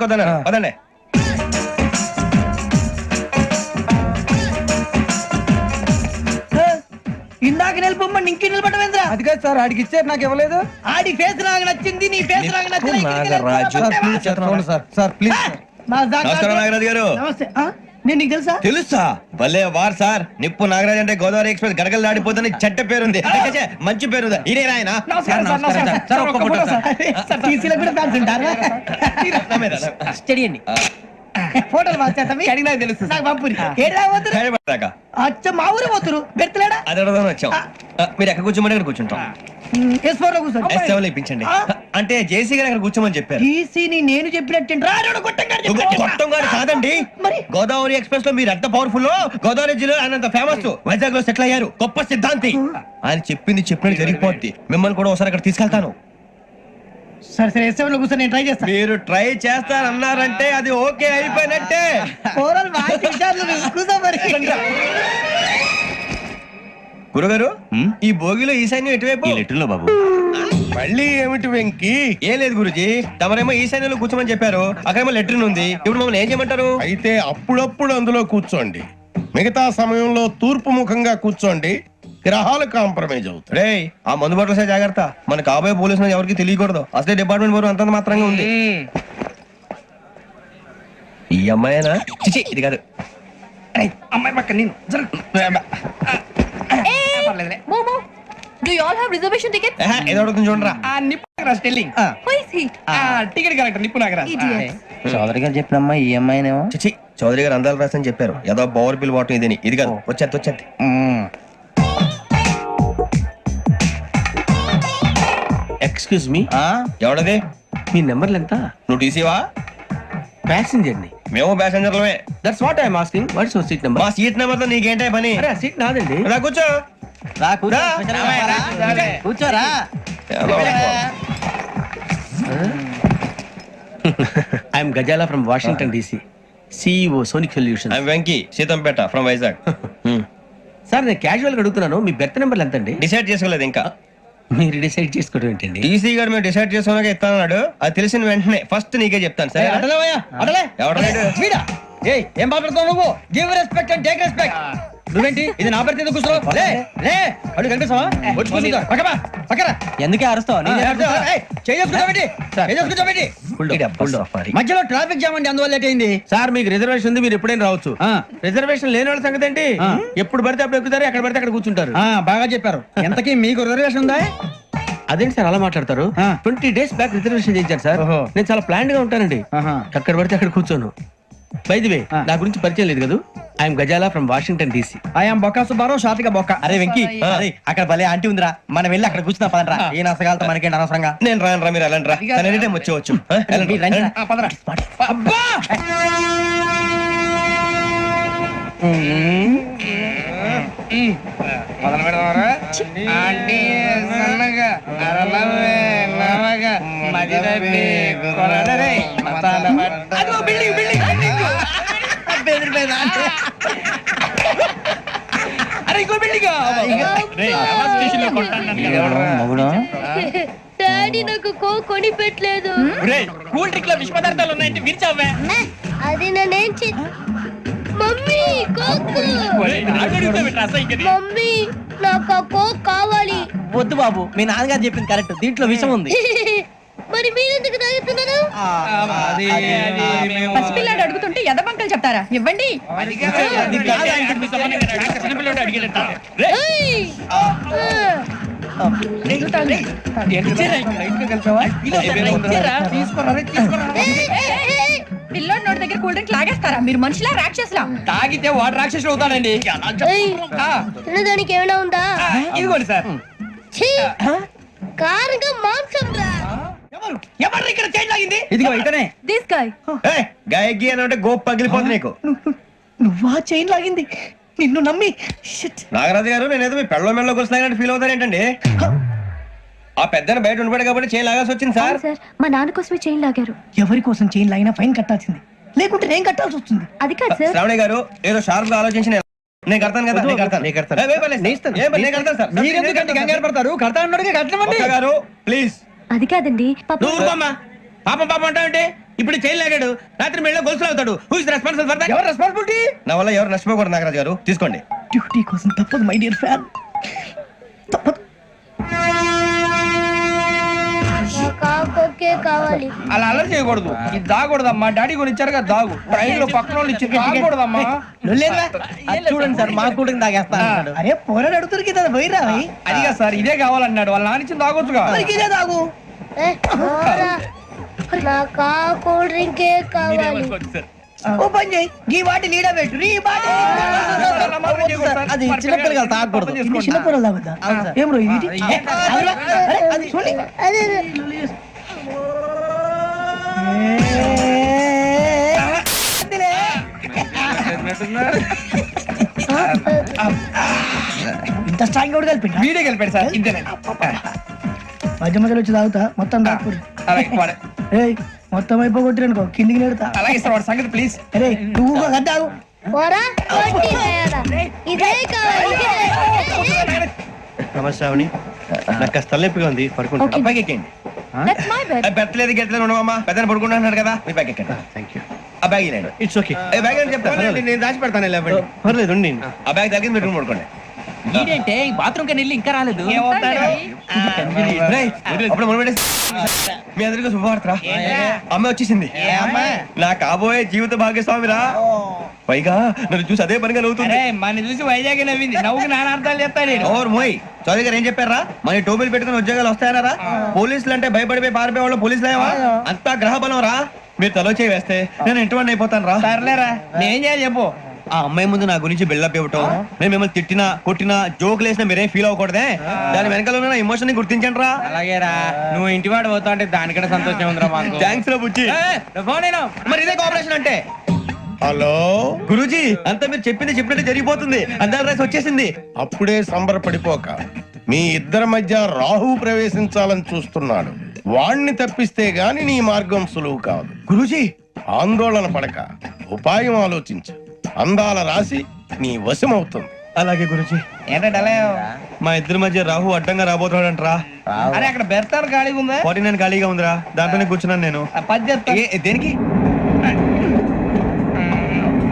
చేసుకోవద్దన్నారు. పదండి. ఇందాక నిలబొమ్మని ఇంకే నిలబడమేంద్రా? అది కాదు సార్, ఆడికి ఇచ్చారు, నాకు ఇవ్వలేదు. ఆడి ఫేస్ నాకు నచ్చింది, నీ ఫేస్ నాకు నచ్చింది. నాగరాజు. Sir please. నమస్కారం నాగరాజు గారు. నమస్తే. నేను నీకు తెలుసా? తెలుసా? భలే వార్ సార్. నిప్పు నాగరాజ్ అంటే గోదావరి ఎక్స్ప్రెస్ గడగలు దాడిపోతుంది చెట్ట పేరుంది. మంచి పేరు. ఇదే ఆయన. ఫోటోలు తెలుసు నాకు పంపురి. అచ్చ మా ఊరు పోతురు బెర్తలేడా? అది అడగదామని వచ్చాం. మీరు ఎక్కడ కూర్చోమని అక్కడ కూర్చుంటాం. కూర్చోండి. ఇప్పించండి. అంటే జేసీ గారు అక్కడ కూర్చోమని చెప్పారు. నేను చెప్పినట్టు గొట్టం గారు కాదండి. గోదావరి ఎక్స్ప్రెస్ లో మీరు ఎంత పవర్ఫుల్, గోదావరి జిల్లా ఆయన ఫేమస్, వైజాగ్ లో సెటిల్ అయ్యారు, గొప్ప సిద్ధాంతి. ఆయన చెప్పింది చెప్పినట్టు జరిగిపోద్ది. మిమ్మల్ని కూడా ఒకసారి అక్కడ తీసుకెళ్తాను. సరే సరే ఎస్ఎంలో కూర్చొని నేను ట్రై చేస్తాను. మీరు ట్రై చేస్తారన్నారంటే అది ఓకే అయిపోయినట్టే. గురుగారు, ఈ భోగిలో ఈశాన్యం ఎటువైపు? లెటర్లో బాబు. మళ్ళీ ఏమిటి వెంకీ? ఏం లేదు గురుజీ, తమరేమో ఈశాన్యంలో కూర్చోమని చెప్పారు, అక్కడేమో లెటర్ ఉంది. ఇప్పుడు మమ్మల్ని ఏం చేయమంటారు? అయితే అప్పుడప్పుడు అందులో కూర్చోండి, మిగతా సమయంలో తూర్పు ముఖంగా కూర్చోండి. గ్రహాలు కాంప్రమైజ్ అవుతాయి. రే, ఆ మందు బాటలసే జాగ్రత్త. మన కాబోయే పోలీసులు ఎవరికి తెలియకూడదు. అసలే డిపార్ట్మెంట్ బోరు అంతంత మాత్రంగా ఉంది. ఈ అమ్మాయినా? చిచి, ఇది కాదు. అమ్మాయి పక్క నేను Do you all have reservation tickets? ఏదో అడుగుతుంది చూడరా. నిప్పు Nagaraj telling. Who is he? Ticket correct నిప్పు నాగరాజ్. చౌదరి గారు చెప్పినమ్మా ఈ అమ్మాయినేమో. చిచి, చౌదరి గారు అందాలు రాసని చెప్పారు. ఏదో బోర్ బిల్ వాటం ఇదని. ఇది కాదు. వచ్చేది. Excuse me, ఎవడది? మీ నెంబర్లు ఎంత? నువ్వు టీసీవా? ప్యాసింజర్ ని. మేము ప్యాసెంజర్లమే. That's what I'm asking. What's your seat number? మా సీట్ నెంబర్ తో నీకేంటే పని? అరే ఆ సీట్ నాదండి. రా కూర్చో. కూర్చోరా. I'm Gazala from Washington DC, CEO sonic solution. Venky Seethampeta from Vizag. Sir నేను క్యాజువల్ గా అడుగుతున్నాను, మీ బెర్త్ నెంబర్లు ఎంత అండి? డిసైడ్ చేసుకోలేదు ఇంకా. మీరు డిసైడ్ చేసుకోవడం ఏంటండి? టీసీ గారు మేము డిసైడ్ చేసుకున్నాక ఇస్తానన్నాడు. అది తెలిసిన వెంటనే ఫస్ట్ నీకే చెప్తాను. సరే వీడా? ఏయ్, ఏం మాట్లాడుతావు నువ్వు? Give respect and take respect. నువ్వేంటి ఇది నా పరిస్థితి కూర్చున్నావు? అడుగు కనిపిస్తావా? వచ్చి కూర్చుంటా. పక్కరా. ఎందుకే అరుస్తావు? మధ్యలో ట్రాఫిక్ జామ్ అండి, అందువల్ల లేట్ అయింది. సార్ మీకు రిజర్వేషన్ ఉంది, మీరు ఎప్పుడైనా రావచ్చు. రిజర్వేషన్ లేని వాళ్ళ సంగతి ఏంటి? ఎప్పుడు పడితే అప్పుడు ఎక్కుతారు, ఎక్కడ పడితే అక్కడ కూర్చుంటారు. బాగా చెప్పారు. ఎంతకీ మీకు రిజర్వేషన్ ఉందా? అదేంటి సార్ అలా మాట్లాడతారు? 20 days బ్యాక్ రిజర్వేషన్ చేయించారు సార్. నేను చాలా ప్లాన్డ్ గా ఉంటానండి. అక్కడ పడితే అక్కడ కూర్చోను. బై ది వే, నా గురించి పరిచయం లేదు కదా. I'm Gazala from Washington DC. I'm Bokka Subbarao, షాతిక బొక్క. అరే వెంకీ, అక్కడ భలే ఆంటీ ఉందిరా, మనం వెళ్ళి అక్కడ కూర్చున్నా పదరా. ఏ నసగాలతో మనకేంటి అనవసరంగా. నేను రాను, మీరు వెళ్ళండి రా. ఎనీ టైం వచ్చేవచ్చు. అబ్బా మొదలు పెడదామరా? ఆంటీ సన్నగా అరలవే నవగా మదిరపి కొరడరే మతాల అదో బిల్డింగ్ అరే ఇంకో బిల్డింగ్. డాడీ నాకు కొని పెట్టలేదు. కూల్ డ్రింక్ లో విష పదార్థాలు ఉన్నాయంటే విరిచావే. అది నేనేం మమ్మీ కోక్. మమ్మీ నాకు ఆ కోక్ కావాలి. వద్దు బాబు, మీ నాన్నగారు చెప్పింది కరెక్ట్, దీంట్లో విషయం ఉంది. మరి మీరెందుకు తాగుతున్నారు? పసిపిల్లాడు అడుగుతుంటే ఎదబంకలు చెప్తారా? ఇవ్వండి. పిల్లోడి నోటి దగ్గర కూల్ డ్రింక్ లాగేస్తారా? మీరు మనుషులా రాక్షసులా? తాగితే వాడు రాక్షసుడు అవుతాడండి. తినడానికి ఏమైనా ఉందా? ఇదిగోండి సార్. కారంగా మాంసం రా. ఎవరు ఇక్కడ చైన్ లాగింది? ఇదిగో ఇతనే. This guy. గాయకి అని అంటే గోప్ పగిలిపోతుంది నీకు. నువ్వా చైన్ లాగింది? నిన్ను నమ్మి. నాగరాజు గారు, నేనేదో మీ పెళ్ళ మెళ్ళ గురిసినట్టు ఫీల్ అవుతారు ఏంటండి? ఆ పెద్దని బయట ఉండిపోయాడు కాబట్టి చైన్ లాగాల్సి వచ్చింది సార్. మా నాన్న కోసమే చైన్ లాగారు. ఎవరి కోసం చైన్ లాగినా ఫైన్ కట్టాల్సింది, లేకుంటే నేను కట్టాల్సి వస్తుంది. అది కాదు సార్. శ్రావణి గారు ఏదో షార్ప్ గా ఆలోచించి నేను కడతాను కదా. మీరెందుకంటే కంగారు పడతారు? కడతా అన్నాడుగా కట్టమండి. గారు ప్లీజ్. అది కాదండి పాపం పాపం అంటావంటే ఇప్పుడు చైన్ లాగాడు, రాత్రి మెళ్ళ గొలుసులు అవుతాడు. Who is responsible for that? ఎవరు రెస్పాన్సిబిలిటీ? నా వల్ల ఎవరు నష్టపోకూడదు నాగరాజు గారు, తీసుకోండి. డ్యూటీ కోసం తప్పదు మై డియర్ ఫ్యాన్, తప్పదు. కావాలి. అలా అలర్ చేయకూడదు, ఇది దాగకూడదమ్మా. డాడీ కొని ఇచ్చారు కదా దాగు, ట్రైన్ లో పక్కన వాళ్ళు ఇచ్చి దాగకూడదమ్మా. చూడండి సార్, మా కూడా తాగేస్తా అన్నాడు. అరే పోరాడు అడుగుతారు కదా పోయిరా. అదిగా సార్, ఇదే కావాలన్నాడు. వాళ్ళ నాన్న ఇచ్చింది తాగొచ్చుగా. ఇదే తాగు. నాకు కూల్ డ్రింకే కావాలి. ఓ పని చేయి, ఈ వాటి లీడ పెట్టు. ఈ వాటి అది చిన్నపిల్లలు తాగకూడదు. చిన్నపిల్లలు తాగుతా. ఏం రో ఇది? అది చూడండి. అదే ఇంత స్ట్రాంగ్ కూడా కలిపి వీడే కలిపాడు సార్. ఇంతేనే మధ్య మధ్యలో వచ్చి తాగుతా, మొత్తం తాగుతారు. మొత్తం అయిపోగొట్టిరనుకో కిందికి నేడుతా. అలాగే సార్, వాడి సంగతి ప్లీజ్. అరే నువ్వు గద్ద తాగు. పోరా కొట్టి వేయరా. ఇదే కావాలి. నమస్తే శ్రావణి, నాకు కాస్త తలెప్పిగా ఉంది, పడుకుంటా. పైకి ఎక్కండి. That's my bed. పెట్టలేదు గెట్టలేదు ఉండవమ్మా, పెద్దని పడుకుంటున్నాడు కదా, మీ బ్యాగ్ ఎక్కండి. Thank you. ఆ బ్యాగ్ ఇలాండి. It's okay. బ్యాగ్ అని చెప్తాను, నేను దాచి పెడతాను. పర్లేదు ఉండి. ఆ బ్యాగ్ తగ్గింది పెట్టుకుని పడుకోండి. ఏంటంటే బాత్రూమ్ కని ఇంకా రాలేదు. రేయ్, అప్పుడు మొదలు పెట్టేసి. మీ అందరికీ శుభవార్తరా, అమ్మ వచ్చేసింది. నా కాబోయే జీవిత భాగ్యస్వామిరా. పైగా నన్ను చూసి అదే పనిగా నవ్వుతుంది. మన చూసి వైజాగ్ నవ్వింది. నవ్వుకి నాన్న అర్థాలు చెప్తాను. ఓర్ మోయ్, చౌదరి గారు ఏం చెప్పారా? మన టోబీలు పెట్టుకుని ఉద్యోగాలు వస్తాయనరా? పోలీసులు అంటే భయపడిపోయి పారిపోయే వాళ్ళు పోలీసులేవా? అంతా గ్రహ బలం రా. మీరు తలో చేయి వేస్తే నేను ఇంటివాడిని అయిపోతాను రా. సర్లేరా, నేనేం చేయాలి చెప్పు. ఆ అమ్మాయి ముందు నా గురించి బిల్డప్ ఇవ్వటం, నేను మిమ్మల్ని తిట్టినా కొట్టినా జోకులు వేసినా మీరేం ఫీల్ అవ్వకూడదే. దాని వెనకాల ఉన్న ఎమోషన్ ని గుర్తించండి రా. అలాగేరా, నువ్వు ఇంటి వాడు పోతా అంటే దానికంటే సంతోషం ఉందిరా మాకు. థ్యాంక్స్ రా బుజ్జి. మరి ఇదే కోఆపరేషన్ అంటే. హలో గురూజీ, అంతా మీరు చెప్పింది చెప్పినట్టు జరిగిపోతుంది. అందాల రైస్ వచ్చేసింది. అప్పుడే సంబరపడిపోక, మీ ఇద్దరి మధ్య రాహు ప్రవేశించాలని చూస్తున్నాడు. వాణ్ణి తప్పిస్తే గాని నీ మార్గం సులువు కాదు. గురూజీ, ఆందోళన పడక, ఉపాయం ఆలోచించు. అందాల రాశి నీ వశమవుతుంది. అలాగే గురూజీ. ఏంటంటే మా ఇద్దరి మధ్య రాహు అడ్డంగా రాబోతున్నాడంట్రా. అరే అక్కడ బెర్తాను ఖాళీగా ఉందా? 49 ఖాళీగా ఉందిరా, దాంట్లోనే కూర్చున్నాను నేను. పది చెప్తా. దేనికి?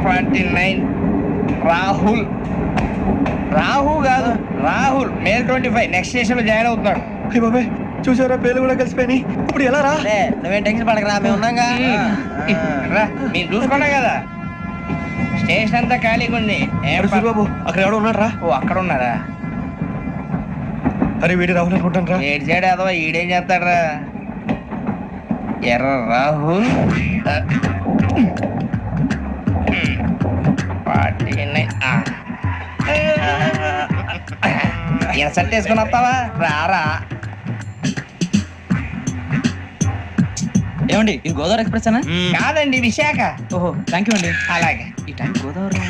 49 రాహుల్. రాహు కాదు, రాహుల్. మే 25 నెక్స్ట్ స్టేషన్ లో జాయిన్ అవుతున్నాడు. అయ్య బాబాయ్, చూసారా పేర్లు కూడా కలిసిపోయి. ఇప్పుడు ఎలా రా? నువ్వేం టెన్షన్ పడకరా, మేము ఉన్నాగా. రా, మీరు చూసుకున్నా కదా స్టేషన్ అంతా ఖాళీగా ఉంది. ఏం బాబు, అక్కడ ఎవడో ఉన్నాడు రా. ఓ అక్కడ ఉన్నారా? అరే వీడి రాహుల్ అనుకుంటాను రా. ఏడు సైడ్ అదో ఈడేం చేస్తాడరా? ఎర్ర రాహుల్ 49. సెట్ వేసుకుని వస్తావా? రారా. ఏమండి, ఇది గోదావరి ఎక్స్ప్రెస్ అనా? కాదండి, విశాఖ. ఓహో, థ్యాంక్ యూ అండి. అలాగే. ఈ టైం గోదావరి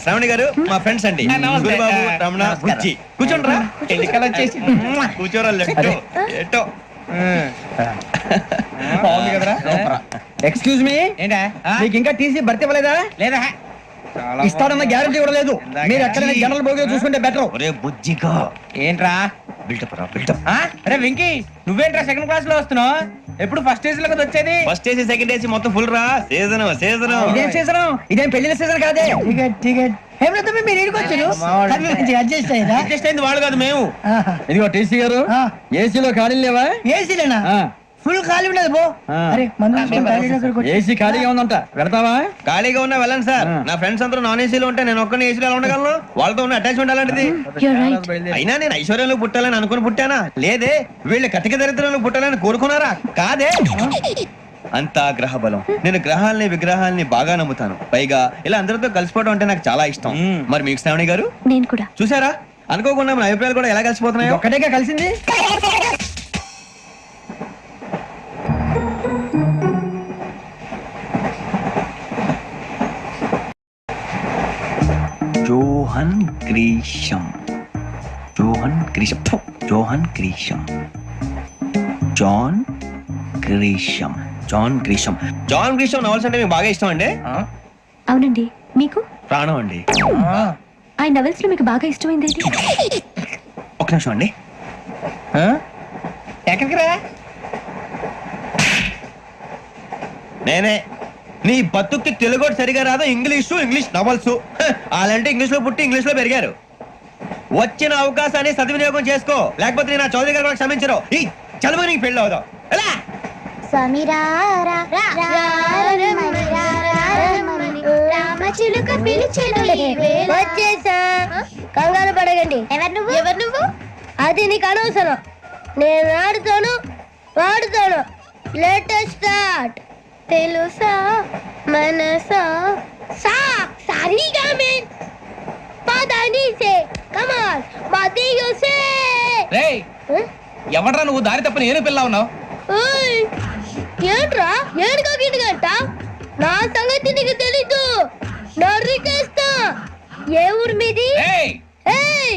శ్రావణి గారు మా ఫ్రెండ్స్ అండి. నమస్తే. గురుబాబు, రమణ, బుజ్జి. కూర్చోండి రా. ఎన్నికలు వచ్చేసి కూర్చోరా. లెట్టో ఎట్టో. బాగుంది కదరా? ఎక్స్క్యూజ్ మీ, ఏంటా మీకు ఇంకా టీసీ భర్తీ ఇవ్వలేదా? లేదా, ఇస్తాడన్న గ్యారంటీ కూడా లేదు. మీరు ఎక్కడైనా జనరల్ బోగిలో చూసుకుంటే బెటర్. ఒరే బుజ్జిగా, ఏంట్రా బిల్డప్ రా, బిల్డప్. అరే వెంకీ, నువ్వేంట్రా సెకండ్ క్లాస్ లో వస్తున్నావు? ఎప్పుడు ఫస్ట్ ఏసీ లో కదా వచ్చేది? ఫస్ట్ ఏసీ సెకండ్ ఏసీ మొత్తం ఫుల్ రా. Season season. ఇదేం సీజన్? ఇదేం పెళ్లిన సీజన్ కాదే. టికెట్ టికెట్ మీరు ఇడికొచ్చారు. అడ్జస్ట్ అయ్యారా? అడ్జస్ట్ అయింది వాళ్ళు కాదు, మేము. ఇదిగో టీసీ గారు, ఏసీలో ఖాళీ లేవా? ఏసీలేనా? ఫుల్ ఖాళీ ఉండదు బో. అరే ఏసీ ఖాళీగా ఉందంట, వెళ్తావా? ఖాళీగా ఉన్నా వెళ్ళండి సార్. నా ఫ్రెండ్స్ అందరూ నాన్ ఏసీలో ఉంటే నేను ఒక్కనే ఏసీలో ఎలా ఉండగలను? వాళ్ళతో ఉన్న అటాచ్మెంట్ అలాంటిది. You're right. అయినా నేను ఐశ్వర్యంలో పుట్టాలని అనుకుని పుట్టానా? లేదే. వీళ్ళ కటిక దరిద్రంలో పుట్టాలని కోరుకున్నారా? కాదే. అంతా గ్రహ బలం. నేను గ్రహాలని విగ్రహాలని బాగా నమ్ముతాను. పైగా ఇలా అందరితో కలిసిపోవడం అంటే నాకు చాలా ఇష్టం. మరి మీకు శ్రావణి గారు? నేను కూడా. చూసారా, అనుకోకుండా మన అభిప్రాయాలు కూడా ఎలా కలిసిపోతున్నాయో. ఒక్కటేగా కలిసింది. Johan Grisham, Johan Grisham, Johan Grisham, John Grisham, John Grisham. John Grisham novels అంటే మీకు బాగా ఇష్టం అండి? అవునండి. మీకు? ప్రాణం అండి. ఆ నవెల్స్ లో మీకు బాగా ఇష్టమైంది ఒక నిమిషం అండి. ఎక్కడికి రా? నేనే. నీ బతుక్కి తెలుగు సరిగా రాదు, ఇంగ్లీష్ నవల్స్. అలాంటి ఇంగ్లీష్ లో పుట్టి ఇంగ్లీష్ లో పెరిగారు. వచ్చిన అవకాశాన్ని సద్వినియోగం చేసుకో, లేకపోతే నేను నా చౌదరి గారు కూడా క్షమించరు. ఈ చదువు నీకు పెళ్ళి అవుదాం. ఎలా వచ్చేసా, కంగారు పడగండి. ఎవరు నువ్వు? అది నీకు అనవసరం. నేను ఆడుతాను, వాడుతాను. Latest start. తెలుసా మనసా సా సారీగా మీన్ పదని సే కమాన్ మదియో సే. రేయ్ ఎవడ్రా నువ్వు? దారి తప్పని ఏను పిల్ల ఉన్నావు? ఓయ్ ఏంట్రా ఏడుగా గిడుగంట? నా సంగతి నీకు తెలీదు. నరికేస్తా. ఏ ఊరు మీది? ఏయ్ ఏయ్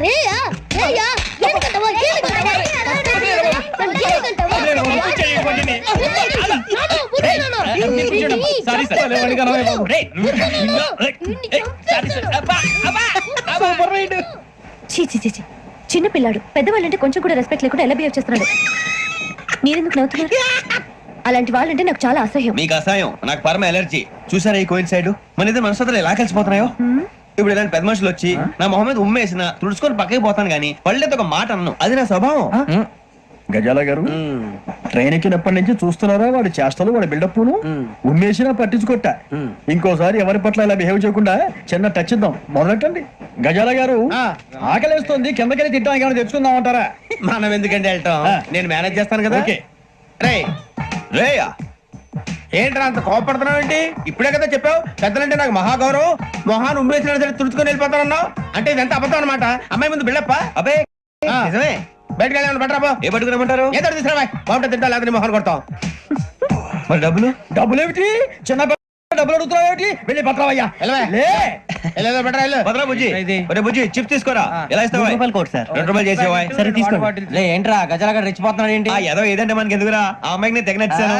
రేయా రేయా ఏడుగంటవా ఏడుగంటవా చీ చీ చీ చీ. చిన్న పిల్లాడు పెద్దవాళ్ళంటే కొంచెం కూడా రెస్పెక్ట్ లేకుండా ఎలా బిహేవ్ చేస్తున్నాడు. మీరెందుకు నవ్వుతున్నారు? అలాంటి వాళ్ళంటే నాకు చాలా అసహ్యం. మీకు అసహాయం, నాకు పరమ ఎలర్జీ. చూసారా ఈ కోయిన్ సైడ్? మన ఇద్దరు మనసులు ఎలా కలిసిపోతున్నాయో. ఇప్పుడు ఇలాంటి పెద్ద మనుషులు వచ్చి నా మొహం మీద ఉమ్మేసిన తుడుచుకొని పక్కకి పోతాను కానీ వాళ్ళతో ఒక మాట అన్ను. అది నా స్వభావం. గజాల గారు ట్రైన్ ఎక్కినప్పటి నుంచి చూస్తున్నారా వాడి చేష్టలు, వాడి బిల్డప్ ఉమ్మేసినా పట్టించుకోట. ఇంకోసారి ఎవరి పట్ల ఇలా బిహేవ్ చేయకుండా చిన్న టచ్ ఇద్దాం. మొదలెట్టండి. గజాల గారు ఆకలేస్తుంది, కిందకెళ్ళి తింటాం, ఏమైనా తెచ్చుకుందాం అంటారా? మనం ఎందుకంటే వెళ్తాం, నేను మేనేజ్ చేస్తాను కదా. ఓకే. రేయా ఏంట్రా అంత కోపడుతున్నావు ఏంటి? ఇప్పుడే కదా చెప్పావు పెద్దలంటే నాకు మహాగౌరవం, మొహాన్ని ఉమ్మేసిన సరే తుడుచుకొని వెళ్ళిపోతానన్నావు. అంటే ఇదంతా అబద్ధం అనమాట. అమ్మాయి ముందు బిల్డప్ప. అబే నిజమే. బయటకు వెళ్ళామని బట్రాబో. ఏ పట్టుకురమ్మంటారు? ఏదో తీసుకురా బాగుంటే తింటా, లేదని మొహాన్ని కొడతాం. మరి డబ్బులు? డబ్బులు ఏమిటి? చిన్న డబ్బులు అడుగుతున్నావు ఏమిటి? వెళ్ళి పట్టరావయ్యా. బట్రా వెళ్ళు. భద్రా బుజ్జి, ఒరే బుజ్జి చిప్స్ తీసుకోరా. ఎలా ఇస్తావా? Court sir. 2 రూపాయలు చేసేవా? సరే తీసుకోండి. ఏంట్రా గజాల గడ రెచ్చిపోతున్నాడు ఏంటి? ఏదో ఏదంటే మనకి ఎందుకురా, ఆ అమ్మాయికి నేను తెగ నచ్చాను.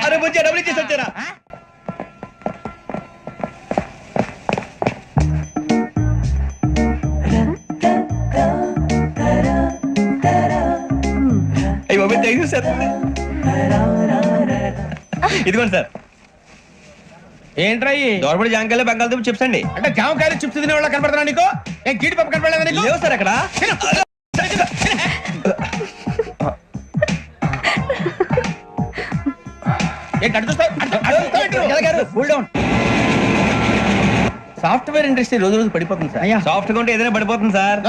అరే బుజ్జి డబ్బులు ఇచ్చేసి వచ్చారా? సార్ ఇదిగోండి సార్. ఏంట్రా దోరబడి జాంకాయలు బంగాళదుంప చిప్స్ అండి. అంటే జామకాయలు చిప్స్ తినే వాళ్ళ కనపడుతున్నా నీకు? ఏ గీడి పప్పు కనపడలేదా నీకు? లేవు సార్ అక్కడ. సాఫ్ట్వేర్ ఇండస్ట్రీ రోజు రోజు పడిపోతుంది సార్. సాఫ్ట్ గా ఉంటే ఏదైనా పడిపోతుంది సార్.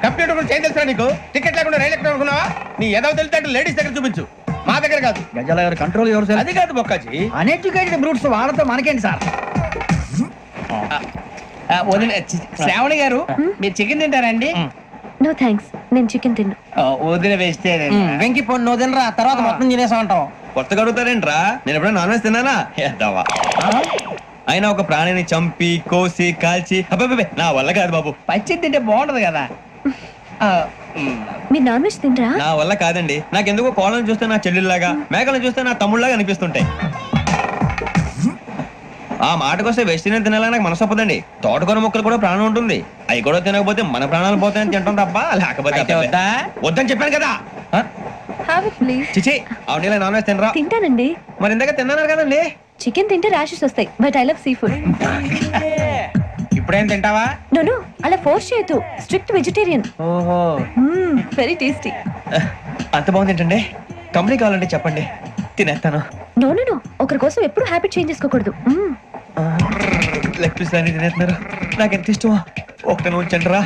కంప్యూటర్ కూడా చేంజ్ తెలుసా నీకు? టికెట్ లేకుండా రైలు ఎక్కడ అనుకున్నావా? నీ ఏదో తెలితే లేడీస్ దగ్గర చూపించు, మా దగ్గర కాదు. గజాల గారు కంట్రోల్ ఎవరు సార్? అది కాదు బొక్కాజీ. అన్ఎడ్యుకేటెడ్ బ్రూట్స్ వాళ్ళతో మనకేంటి సార్? శ్రావణి గారు మీరు చికెన్ తింటారండి? నో థ్యాంక్స్, నేను చికెన్ తిన్నా. వదిన వేస్తే వెంకి పొన్ను నువ్వు తినరా, తర్వాత మొత్తం తినేసా ఉంటాం. కొత్తగా అడుగుతారేంట్రా? నేను ఎప్పుడైనా నాన్ వెజ్ తిన్నానా? ఎద్దావా. అయినా ఒక ప్రాణిని చంపి కోసి కాల్చి అబ్బబ్బే నా వల్ల కాదు బాబు. పచ్చి తింటే బాగుంటది కదా. మీరు నాన్ వెజ్ తినరా? నా వల్ల కాదండి. నాకెందుకో కోళ్ళని చూస్తే నా చెల్లెల్లాగా, మేకలను చూస్తే నా తమ్ముళ్ళలాగా అనిపిస్తుంటాయి. ఆ మాటకొస్తే వెస్టిరియన్ తినాలని నాకు మనసు ఒప్పదండి. తోటకూర మొక్కలు కూడా ప్రాణం ఉంటుంది. అవి కూడా తినకపోతే మన ప్రాణాలు పోతాయని తింటాం తప్ప, లేకపోతే వద్దని చెప్పాను కదా. Have it please. చిచి అవునీ నాన్ వెజ్ తినరా? తింటానండి. మరి ఇందాక తిన్నాను కదండి. చికెన్ తింటే ర్యాషెస్ వస్తాయి, but I love sea food. ఇప్పుడేం తింటావా? నో అలా ఫోర్స్ చేయొద్దు. Strict vegetarian. ఓహో, వెరీ టేస్టీ. అంత బాగుంది ఏంటండి? కంపెనీ కావాలంటే చెప్పండి, తినేస్తాను. నో ఒకరి కోసం ఎప్పుడు హ్యాబిట్ చేంజ్ చేసుకోకూడదు. లెగ్ పీస్ అన్ని తినేస్తున్నారు. నాకు ఎంత ఇష్టమో ఒకటి ఉంచండి రా.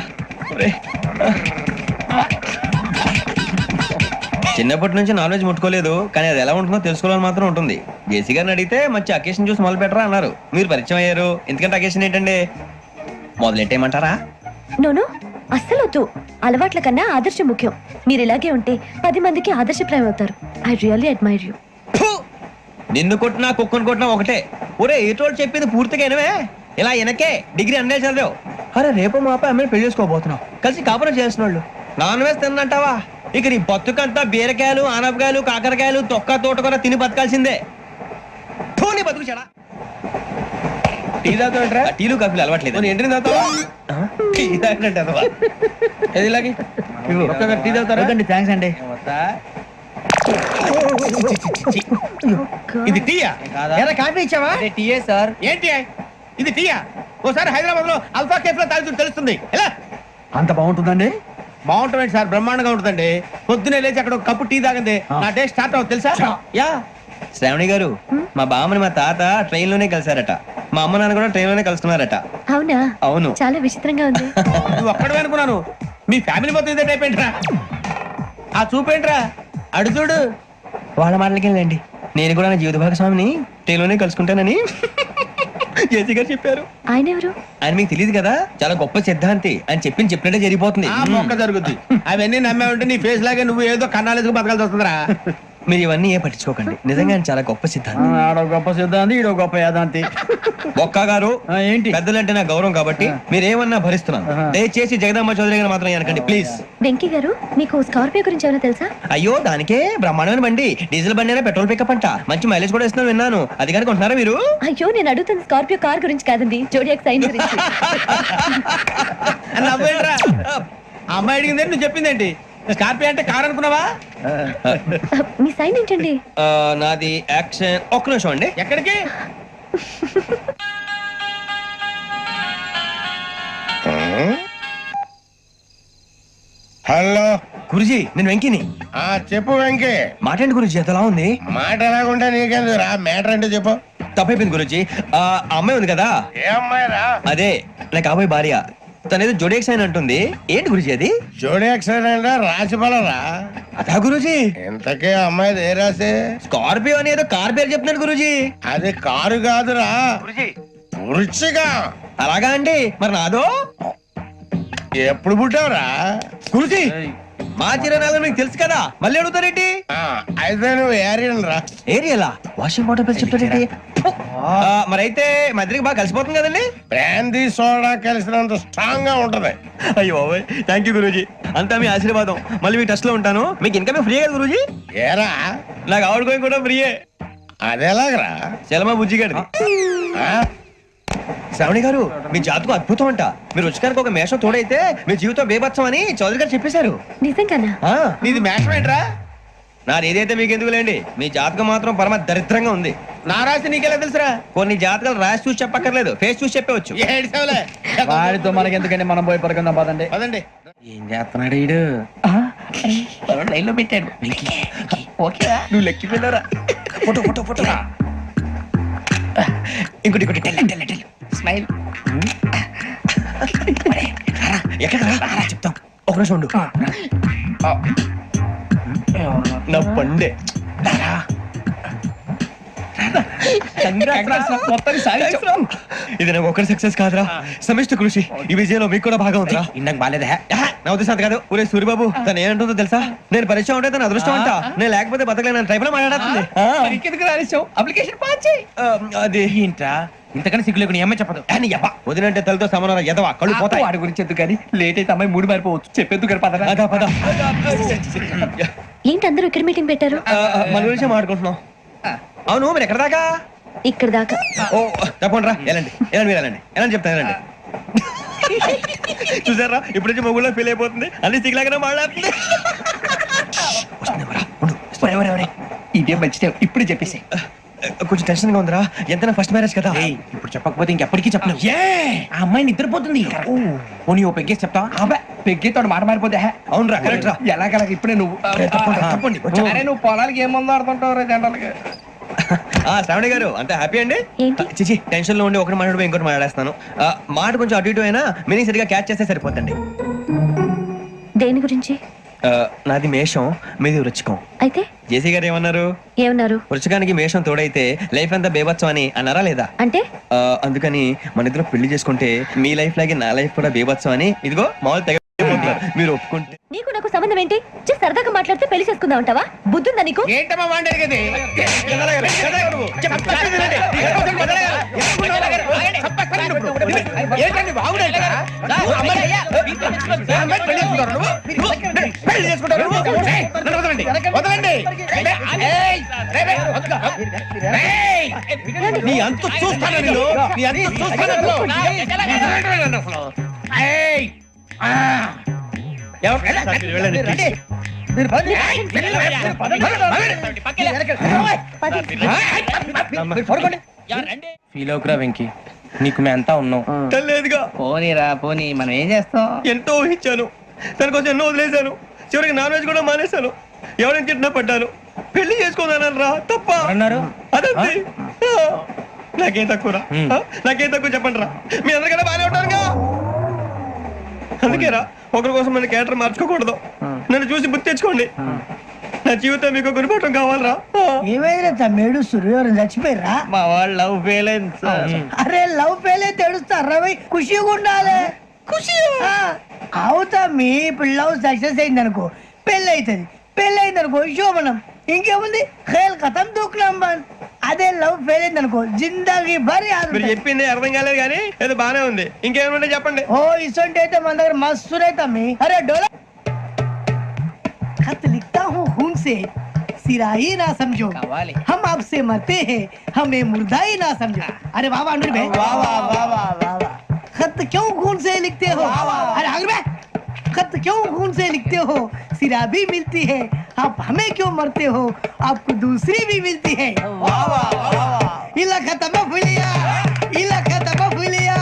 చిన్నప్పటి నుంచి నాన్ వెజ్ ముట్టుకోలేదు, కానీ అది ఎలా ఉంటుందో తెలుసుకోవాలని మాత్రం ఉంటుంది. జేసీ గారిని అడిగితే మంచి అకేషన్ చూసి మొదలు పెట్టరా అన్నారు. మీరు పరిచయం అయ్యారు, ఎందుకంటే అకేషన్ ఏంటండి? మొదలెట్టేయమంటారా? నో అస్సలు వద్దు. అలవాట్ల కన్నా ఆదర్శం ముఖ్యం. మీరు ఇలాగే ఉంటే 10 మందికి ఆదర్శప్రాయం అవుతారు. I really admire you. నిన్ను కొట్టినా కుక్కను కొట్టినా ఒకటే. ఒరే ఏటోళ్ళు చెప్పింది పూర్తిగా వినవే. ఇలా వెనకే డిగ్రీ అన్నే చదివావు. అరే రేపు మా అబ్బాయి అమ్మని పెళ్లి చేసుకోబోతున్నావు, కలిసి కాపురం చేసిన వాళ్ళు నాన్ వెజ్ తిన్నంటావా? ఇక నీ బతుకంతా బీరకాయలు, ఆనపకాయలు, కాకరకాయలు, తొక్క తోట కూడా తిని బతకాల్సిందే. నీ బతుకు చెడా. టీ తాగుతాంట్రా టీలు కాఫీలు అలవాట్లేదు ఎంట్రీ తాగుతావా టీ తాగినట్టు అదవా. ఏది ఇలాగే ఒక్క టీ తాగుతారా థ్యాంక్స్ అండి. ఇది టీయా ఎరా కాఫీ ఇచ్చావా? టీయే సార్. ఏంటి ఇది టీయా? ఓసారి హైదరాబాద్ లో అల్ఫా కేఫ్ లో తాగుతూ తెలుస్తుంది. ఎలా అంత బాగుంటుందండి? బాగుంటుంది సార్, బ్రహ్మాండంగా ఉంటుందండి. పొద్దునే లేచి అక్కడ ఒక కప్పు టీ తాగండి నా డే స్టార్ట్ అవుతుంది తెలుసా? యా శ్రావణి గారు, మా బామ్మని మా తాత ట్రైన్ లోనే కలిసారట. మా అమ్మ నాన్న కూడా ట్రైన్ లోనే కలుసుకున్నారట. అవునా? అవును. చాలా విచిత్రంగా ఉంది. నువ్వు ఒక్కడే అనుకున్నాను, మీ ఫ్యామిలీ మొత్తం ఇదే టైప్ ఏంట్రా? ఆ చూపేంట్రా అడు చూడు. వాళ్ళ మాటలకి వెళ్ళండి. నేను కూడా నా జీవిత భాగస్వామిని ట్రైన్ లోనే కలుసుకుంటానని జేసీ గారు చెప్పారు. ఆయన ఎవరు? ఆయన మీకు తెలియదు కదా, చాలా గొప్ప సిద్ధాంతి అని చెప్పినట్టే జరిగిపోతుంది. ఆ మొక్క జరుగుద్ది. అవన్నీ నమ్మే ఉంటే నీ ఫేస్ లాగే నువ్వు ఏదో కన్నాలేసుకు బతకాల్సి వస్తుందిరా. మీరు ఇవన్నీ ఏ పట్టించుకోకండి. నిజంగా ఆయన చాలా గొప్ప సిద్ధాంతి. ఆడో గొప్ప సిద్ధాంతి, ఈడో గొప్ప యాదాంతి. ఒక్క గారు ఏంటి? పెద్దలంటే నా గౌరవం కాబట్టి మీరేమన్నా భరిస్తున్నాను. దయచేసి జగదమ్మ చౌదరి గారు మాత్రం అనకండి ప్లీజ్. వెంకీ గారు, మీకు స్కార్పియో గురించి ఏమైనా తెలుసా? అయ్యో దానికే బ్రహ్మాండమైన బండి, డీజిల్ బండి అయినా పెట్రోల్ పికప్ అంట, మంచి మైలేజ్ కూడా ఇస్తున్నాను విన్నాను. అది కానీ కొంటున్నారా మీరు? అయ్యో, నేను అడుగుతున్న స్కార్పియో కార్ గురించి కాదండి, జోడియాక్ సైన్ గురించి. నవ్వేంట్రా? ఆ అమ్మాయి అడిగింది నువ్వు చెప్పిందేంటి? స్కార్పియో అంటే కార్ అనుకున్నావా? మీ సైన్ ఏంటండి? నాది యాక్షన్. ఒక్క నిమిషం అండి. ఎక్కడికి? హలో గురుజీ, నేను వెంకిని. చెప్పు వెంకీ. మాట్లాడండి గురుజీ, ఎంతలా ఉంది? మాట ఎలాగుంటా నీకెందుకు రా, మ్యాటర్ అంటే చెప్పు. తప్పైపోయింది గురుజీ. ఆ అమ్మాయి ఉంది కదా, ఏ అమ్మాయి రా? అదే నా కాబోయే భార్య. తనేదో జోడేక్స్ అని అంటుంది. ఏంటి గురుజీ అది? జోడి యాక్సిడెంట్ రాసి రా. అదా గురుజీ? ఇంతకే అమ్మాయి ఏ రాసి? స్కార్పియో అని ఏదో కార్ పేరు చెప్తున్నాడు గురుజీ. అది కారు కాదురా, వృచ్చిగా. అలాగా అండి, మరి నాదో? ఎప్పుడు పుట్టావురా? గురుజీ, మా చిరనాలు మీకు తెలుసు కదా, మళ్ళీ అడుగుతారేంటి? అయితే నువ్వు ఏరియన్ రా. ఏరియలా? వాషింగ్ వాటర్ పేరు చెప్తారేంటి? మరైతే మా ఇద్దరికి బాగా కలిసిపోతుంది కదండి. బ్రాందీ సోడా కలిసినంత స్ట్రాంగ్ గా ఉంటది. అయ్యో థ్యాంక్ యూ గురూజీ, అంతా మీ ఆశీర్వాదం. మళ్ళీ మీకు టచ్ లో ఉంటాను. మీకు ఇన్కమ్ ఫ్రీ కదా గురూజీ? ఏరా, నాకు ఆవిడ గోయింగ్ కూడా ఫ్రీయే. అదెలాగరా? చలమా బుజ్జి గారిది. శ్రావణి గారు, మీ జాతకు అద్భుతం అంట. మీరు రుచికారికి ఒక మేషం తోడైతే మీ జీవితం బేబత్సం అని చౌదరి గారు చెప్పేశారు. నిజంగానా? నీది మేషం ఏంట్రా? నాది ఏదైతే మీకు ఎందుకు లేండి, మీ జాతకం మాత్రం పరమ దరిద్రంగా ఉంది. నా రాసి నీకెలా తెలుసురా? కొన్ని జాతకాలు రాసి చూసి చెప్పక్కర్లేదు, ఫేస్ చూసి చెప్పవచ్చు. ఏడ్చావులే. వాడితో మనకి ఎందుకండి, మనం పోయి పడుకుందాం పదండి. పదండి. ఏం చేస్తున్నాడు ఈడు? లైన్ లో పెట్టాడు. ఓకేరా, నువ్వు లెక్కిపోయినారా? Photo photo photo. ఇంకోటి ఇంకోటి టెల్ స్మైల్. ఎక్కడ చెప్తాం. ఒక నిమిషం ఉండు. నా పండే. ఇది నాకు ఒకరి సక్సెస్ కాదురా, సమిష్టి కృషి. ఈ విజయంలో మీకు కూడా భాగం ఉందిరా. ఇందాక బాగాలేదా? నా ఉద్దేశం అంత కాదు. ఊరే సూర్యబాబు, తను ఏమంటుందో తెలుసా? నేను పరిచయం ఉంటే తన అదృష్టం అంట. నేను లేకపోతే బతకలేను ట్రైబ్ లో మాట్లాడుతుంది. ఇంకెందుకు రాలేసావు? అప్లికేషన్ పాస్ చేయి. అది ఏంట్రా ఇంతకన్నా సిగ్గు లేకుండా ఏమై చెప్పదు. వదినంటే తలతో సమానం ఎదవా, కళ్ళు పోతాయి. వాడి గురించి ఎందుకు కానీ, లేట్ అయితే అమ్మాయి మూడు మారిపోవచ్చు. చెప్పేందుకు గారు పదరా. అదా పద. ఏంటి అందరూ ఇక్కడ మీటింగ్ పెట్టారు? మన గురించి మాట్లాడుకుంటున్నాం. అవును, మీరు ఎక్కడ దాకా? ఇక్కడ దాకా. ఓ తప్పకుండా రా, వెళ్ళండి వెళ్ళండి, మీరు వెళ్ళండి వెళ్ళండి చెప్తాను, వెళ్ళండి. చూసారా, ఇప్పుడు నుంచి మొగుల్లో ఫీల్ అయిపోతుంది. అన్ని సిగ్లాగానే మాట్లాడుతుంది. ఇదే మంచిదే, ఇప్పుడు చెప్పేసి. కొంచెం టెన్షన్ గా ఉందిరా, ఎంతైనా ఫస్ట్ మ్యారేజ్ కదా. ఇప్పుడు చెప్పకపోతే ఇంకెప్పటికీ చెప్పలేవు. ఆ అమ్మాయి నిద్రపోతుంది. పోనీ ఓ పెగ్గేసి చెప్తావా? అబ్బా, పెగ్గేతో మాట మారిపోతే. అవునరా, కరెక్ట్ రా. ఎలాగలా ఇప్పుడే నువ్వు తప్పండి. అరే, నువ్వు పొలాలకి ఏం మందు ఆడుతుంటావు రే జనరల్గా. శ్రావణి గారు, అంతే హ్యాపీ అండి? ఏంటి? చిచి, టెన్షన్ లో ఉండి ఒకటి మాట్లాడిపోయి ఇంకోటి మాట్లాడేస్తాను. మాట కొంచెం అటు ఇటు అయినా మీనింగ్ సరిగా క్యాచ్ చేస్తే సరిపోతండి. దేని గురించి? నాది మేషం, మీది వృచ్చికం. అయితే జేసీ గారు ఏమన్నారు? ఏమన్నారు? వృచ్చికానికి మేషం తోడైతే లైఫ్ అంతా బేబత్సం అని అన్నారా లేదా? అంటే అందుకని మన ఇద్దరు పెళ్లి చేసుకుంటే మీ లైఫ్ లాగే నా లైఫ్ కూడా బేబత్సం అని ఇదిగో మామూలు తెగ మీరు ఒప్పుకుంటే. నీకు నాకు సంబంధం ఏంటి? సరదాగా మాట్లాడితే పెళ్లి చేసుకుందాం అంటావా? బుద్ధుందా నీకు? ఏంటమ్మా వాడేది? ఏంటండి బాగుండేది? పెళ్లి చేసుకుంటారు నువ్వు? వదలండి. నీ అంత చూస్తాను నేను. నీ అంత చూస్తాను అసలు. ఏయ్! ఆ! వెళ్ళండి, please. మీరు పదండి. మీరు పదండి. మీరు పడుకోండి. ఫీల్ అవుకురా వెంకీ, నీకు మేము అంతా ఉన్నాం. తెలియదుగా, పోనీరా పోనీ, మనం ఏం చేస్తాం? ఎంతో ఊహించాను, తన కోసం ఎన్నో వదిలేశాను, చివరికి నాన్ వెజ్ కూడా మానేశాను, ఎవరైనా తిట్టినా పడ్డాను, పెళ్లి చేసుకున్నాను రా. తప్ప అన్నారు అదంతే. నాకేం తక్కువరా? నాకేం తక్కువ చెప్పండి రా. మీ అందరికన్నా బాగానే ఉంటారుగా. అందుకేరా ఒకరి కోసం మన క్యారెక్టర్ మార్చుకోకూడదు. నన్ను చూసి గుర్తు తెచ్చుకోండి. నా జీవితం మీకు గురిపటం కావాలరా. ఏమైనా తమ్మేడు సూర్యవరం చచ్చిపోయిరా? మా వాళ్ళు లవ్ ఫెయిల్ అయింది సార్. అరే లవ్ ఫెయిల్ అయితే ఏడుస్తారా? ఖుషిగా ఉండాలి. ఖుషి అవుతా. మీ ఇప్పుడు లవ్ సక్సెస్ అయింది అనుకో, పెళ్ళి అవుతుంది. పెళ్ళి అయింది అనుకో శోభనం. ఇంకేముంది, ఖేల్ కథం దూకునాం బంద్. అదే లవ్ ఫెయిల్ అయింది అనుకో, జిందాగీ భారీ. మీరు చెప్పింది అర్థం కాలేదు కానీ ఏదో బానే ఉంది. ఇంకేమంటే చెప్పండి. ఓ ఇసొంటి అయితే మన దగ్గర మస్తు తమ్మి. అరే డోలా खत लिखता हूँ खून से, सिरा ही ना समझो, हम आपसे मरते हैं, हमें मुर्दा ही ना समझो. अरे वाह वाह अनुर भाई, वाह वाह वाह वाह वाह. खत क्यों खून से लिखते हो? अरे अनुर भाई, खत क्यों खून से लिखते हो? सिरा भी मिलती है, आप हमें क्यों मरते हो? आपको दूसरी भी मिलती है. वाह वाह वाह. इला खत्म फुलिया, इला खत्म फुलिया,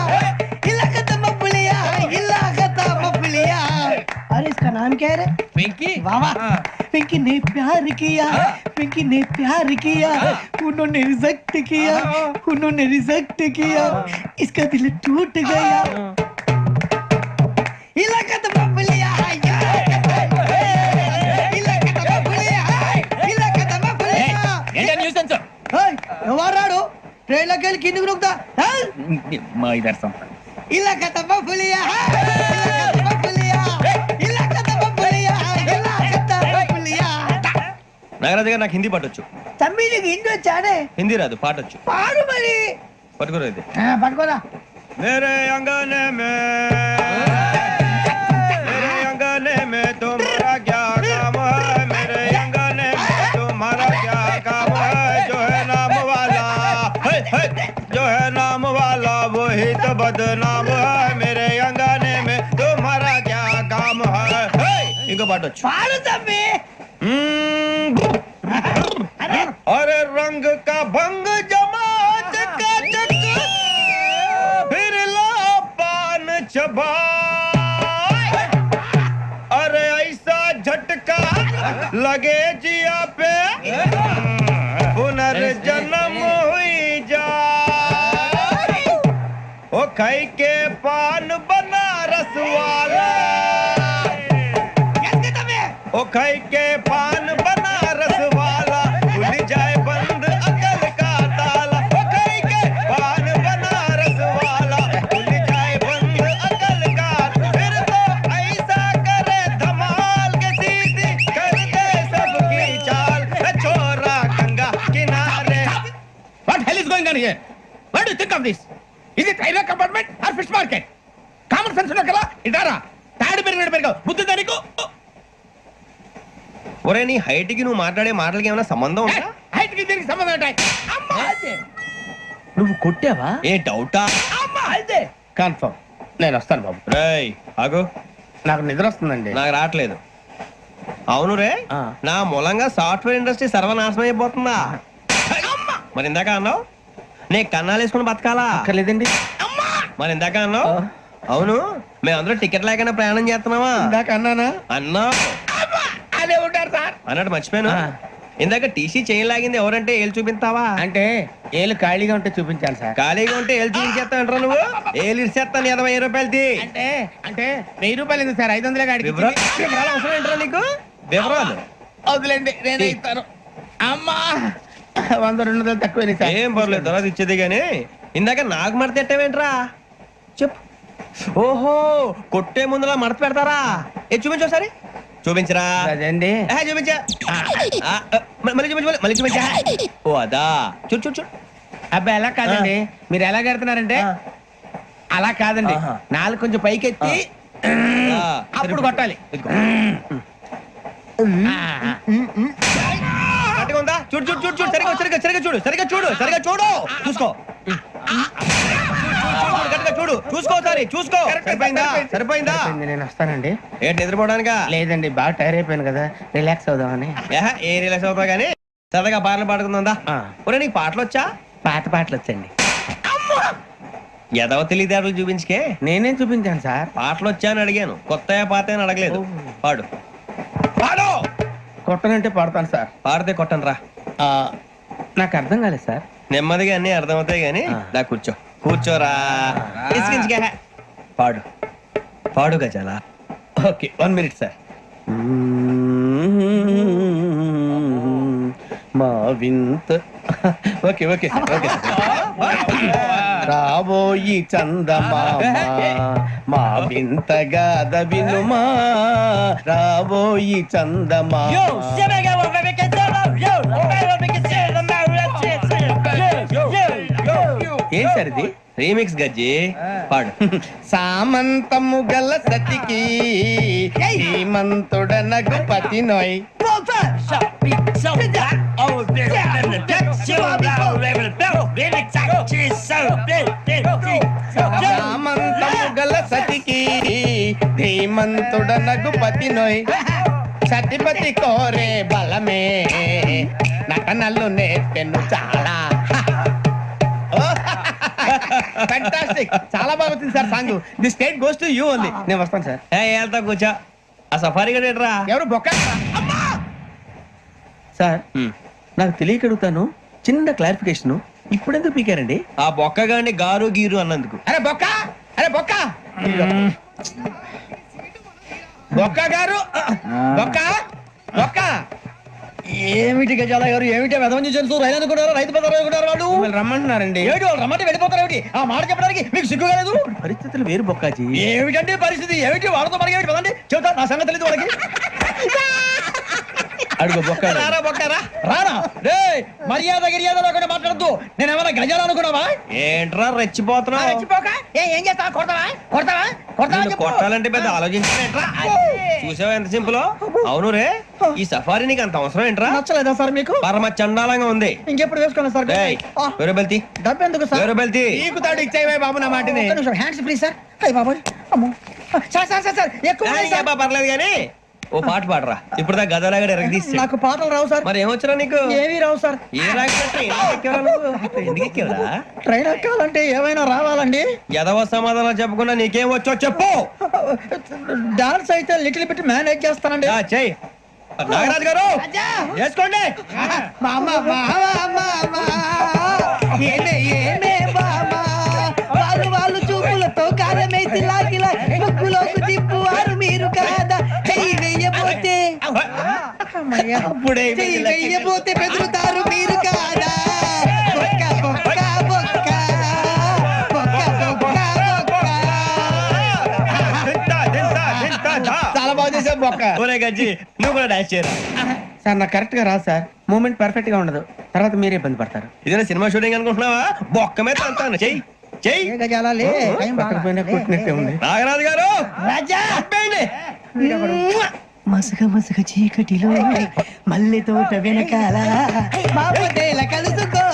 इला खत्म फुलिया, इला खत्म फुलिया. अरे इसका नाम क्या है रे? వెంకీ वाह वाह. पिंकी ने प्यार किया, पिंकी ने प्यार किया, उन्होंने रिजेक्ट किया, उन्होंने रिजेक्ट किया, इसका दिल टूट गया. इलाका तो बबलिया, इलाका तो बबलिया, इलाका तो बबलिया. ఎవరాడు ట్రైన్ లోకి వెళ్ళి కిందికి నొక్కుతా? మా ఇదర్శం ఇలాకా तो बबलिया, इलाका तो बबलिया, इलाका तो बबलिया, इलाका तो बबलिया. నాగరాజు గారు నాకు హిందీ పాటొచ్చు. తమ్మి నీకు హిందీ వచ్చానే? హిందీ రాదు, పాటొచ్చు. పాడు మరి. పట్టుకోరు ఇది. పట్టుకోరా. मेरे अंगने में तुम्हारा क्या काम है? मेरे अंगने में तुम्हारा क्या काम है? जो है नाम वाला, जो है नाम वाला वही तो बदनाम है. मेरे अंगने में तुम्हारा क्या काम है? इनको बाटो. పాడు తమ్మి. अरे रंग का भंग जमा चकाचक, फिर ला पान चबा. अरे ऐसा झटका लगे जिया पे, पुनर्जन्म हुई जा. ओ खाई के पान बनारस वाला, ओ खाई के पान बनारस वाला, खुल जाए बंद अकल का ताला. ओ खाई के पान बनारस वाला, खुल जाए बंद अकल का. फिर तो ऐसा करे धमाल के सीधी कर दे सबकी चाल. छोरा गंगा किनारे. What hell is going on here? What do you think of this? Is it railway compartment or fish market? Common sense ఉన్నా కదా, ఇదారా తాడు పెరిగినట్టు బుద్ధి దానికి. ఒరే నీ హైట్ కి నువ్వు మాట్లాడే మాటలకి ఏమైనా సంబంధం ఉందా? హైట్ కి దీనికి సంబంధం ఉంటాయి. నువ్వు కొట్టావా? ఏ డౌటా? కన్ఫర్మ్ నేను వస్తాను బాబు. రేయ్ ఆగు, నాకు నిద్ర వస్తుందండి. నాకు రావట్లేదు. అవును రే, నా మూలంగా సాఫ్ట్వేర్ ఇండస్ట్రీ సర్వనాశనం అయిపోతుందా? మరి ఇందాక అన్నావు నీ కన్నాలు వేసుకుని బతకాలా? అక్కర్లేదండి. మరి ఇందాక అన్నావు అవును మేమందరూ టికెట్ లేకుండా ప్రయాణం చేస్తున్నావా? ఇందాక అన్నానా? అన్నావు. అదే ఉంటారు సార్. అన్నట్టు మర్చిపోయాను, ఇందాక టీసీ చేయి లాగింది ఎవరంటే ఏళ్ళు చూపిస్తావా? అంటే ఏళ్ళు ఖాళీగా ఉంటే చూపించాలి సార్. ఖాళీగా ఉంటే ఏళ్ళు చూపించేస్తానంటారా నువ్వు? ఏళ్ళు ఇచ్చేస్తాను 20 రూపాయలది. అంటే అంటే 1000 రూపాయలు ఎందుకు సార్? 500 గాడికి వివరాలు అవసరం ఏంట్రా నీకు? వివరాలు వదిలేండి, నేనే ఇస్తాను. అమ్మా 100 200 తక్కువ సార్. ఏం పర్లేదు, తర్వాత ఇచ్చేది కానీ ఇందాక నాకు మడత ఎట్టవేంట్రా చెప్పు. ఓహో కొట్టే ముందులా మడత పెడతారా? ఏ చూపించు ఒకసారి. చూపించరా? అదండి. చూపించా. మళ్ళీ చూపించు, మళ్ళీ చూపించా. ఓ అదా, చూడు చూడు చూడు. అబ్బాయి ఎలా కాదండి, మీరు ఎలా కడుతున్నారంటే అలా కాదండి. నాలుగు కొంచెం పైకెత్తి అప్పుడు కొట్టాలి. గట్టిగా ఉందా? చూడు చూడు చూడు చూడు సరిగా సరిగా సరిగా చూడు సరిగా చూడు సరిగా చూడు చూసుకో గట్టిగా చూడు చూసుకో సారి చూసుకో సరిపోయిందా సరిపోయిందా నేను వస్తానండి. ఏంటి నిద్రపోవడానికా లేదండి బాగా టైర్ అయిపోయాను కదా, రిలాక్స్ అవుదామని. ఏ రిలాక్స్ అవుతావు కానీ సరదాగా పాటలు పాడుకుందా ఒరే నీకు పాటలు వచ్చా పాత పాటలు వచ్చండి. ఎదవ తెలివితేటలు చూపించుకే నేనేం చూపించాను సార్? పాటలు వచ్చా అని అడిగాను కొత్త పాత అని అడగలేదు పాడు పాడు కొట్టనంటే పడతాను సార్. పాడితే కొట్టను రా నాకు అర్థం కాలేదు సార్. నెమ్మదిగా అన్ని అర్థమవుతాయి గానీ దా కూర్చో కూర్చోరా ఇసుకించుకే పాడు పాడు గజాల ఓకే 1 minute సార్. మా వింత ఓకే ఓకే ఓకే రాబోయి చందమామ మా వింత గాథ వినుమా రాబోయి చందమామ. ఏం సార్ ఇది? రీమిక్స్ గజ్జి పాడు సామంతము గల సతికి శ్రీమంతుడనగు పతి నోయ్. సామంతము గల సతికి ధీమంతుడనగు పతి నోయ్. సతిపతి కోరే బలమే నటనలు నేర్పెను చాలా. ఫ్యాంటాస్టిక్, చాలా బాగా వచ్చింది sir song. The state goes to you only. నేను వస్తాను సార్. వెళ్తా కూర్చో ఆ సఫారీ గడేట్రా ఎవరు బొక్క సార్? నాకు తెలియక అడుగుతాను, చిన్న క్లారిఫికేషన్. ఇప్పుడెందుకు పీకారండి? ఆ బొక్క గాని గారు గీరు అన్నందుకు. అరే బొక్క, అరే బొక్క, బొక్క గారు, బొక్క బొక్క. ఏమిటి గజాల గారు, ఏమిటి వెదవం చూసారు? రైలు అనుకున్నారు, రైతు బజార్ అనుకున్నారు వాళ్ళు. మిమ్మల్ని రమ్మంటున్నారండి. ఏమిటి వాళ్ళు రమ్మంటే వెళ్ళిపోతారు? ఏమిటి ఆ మాట చెప్పడానికి మీకు సిగ్గు కాలేదు? పరిస్థితులు వేరు బొక్కాజీ. ఏమిటంటే పరిస్థితి ఏమిటి? వాళ్ళతో మనకి ఏమిటి పదండి చెబుతా, నా సంగతి తెలియదు వాళ్ళకి. అడుగు బొక్క. రారా బొక్కరా రానా రే, మర్యాద గిర్యాద లేకుండా మాట్లాడద్దు. నేను ఏమైనా గజాలు అనుకున్నావా? ఏంట్రా రెచ్చిపోతున్నావు ఏం చేస్తావా? కొడతావా కొడతావా కొడతావా నిన్ను కొట్టాలంటే పెద్ద ఆలోచించారేంట్రా చూసావా ఎంత సింపుల్. అవును రే, ఈ సఫారీ నీకు అంత అవసరం ఏంట్రా? నచ్చలేదా సార్ మీకు? పరమ చండాలంగా ఉంది. ఇంకెప్పుడు వేసుకోండి సార్. వేరే బెల్తి డబ్బు ఎందుకు సార్? వేరే బెల్తి నీకు తాడు ఇచ్చాయి బాబు నా మాటని. Hands free sir. అయ్య బాబోయ్, అమ్మో సార్ సార్ సార్ సార్ ఎక్కువ ఉన్నాయి సార్. పర్లేదు కానీ ఓ పాట పాడరా. ఇప్పుడు దా గదలాగడ ఎరగదీసి. నాకు పాటలు రావు సార్. మరి ఏమొచ్చరా నీకు? ఏమీ రావు సార్. ఏ రాకపోతే ఎందుకు ఎక్కేవరా? ట్రైన్ ఎక్కాలంటే ఏమైనా రావాలండి. ఎదవ సమాధానం చెప్పకుండా నీకేం వచ్చో చెప్పు. డాన్స్ అయితే లిటిల్ బిట్ మేనేజ్ చేస్తానండి. చెయ్యి నాగరాజు గారు చేసుకోండి. వాళ్ళు చూపులతో కారమేసి లాగిలా ముక్కులోకి తిప్పువారు మీరు కాదా? చెయ్యి వెయ్యబోతే చెయ్యి వెయ్యబోతే బెదురుతారు మీరు కాదా? బొక్క బొక్క బొక్క బొక్క బొక్క బొక్క. చాలా బాగా చేసావు బొక్క. ఒరే గజ్జి నువ్వు కూడా డాన్స్ చేయరా. సార్ నాకు కరెక్ట్ గా రాదు సార్. మూమెంట్ పర్ఫెక్ట్ గా ఉండదు, తర్వాత మీరే ఇబ్బంది పడతారు. ఇదేనా సినిమా షూటింగ్ అనుకుంటున్నావా? బొక్క మీద అంటాను. చెయ్యి చెయ్యి పక్కకు పోయినా కొట్టినట్టే ఉంది. నాగరాజు గారు రాజా ఆపేయండి. మసక మసక చీకటిలో మల్లె తోట వెనకాల మాపదేల కలుసుకో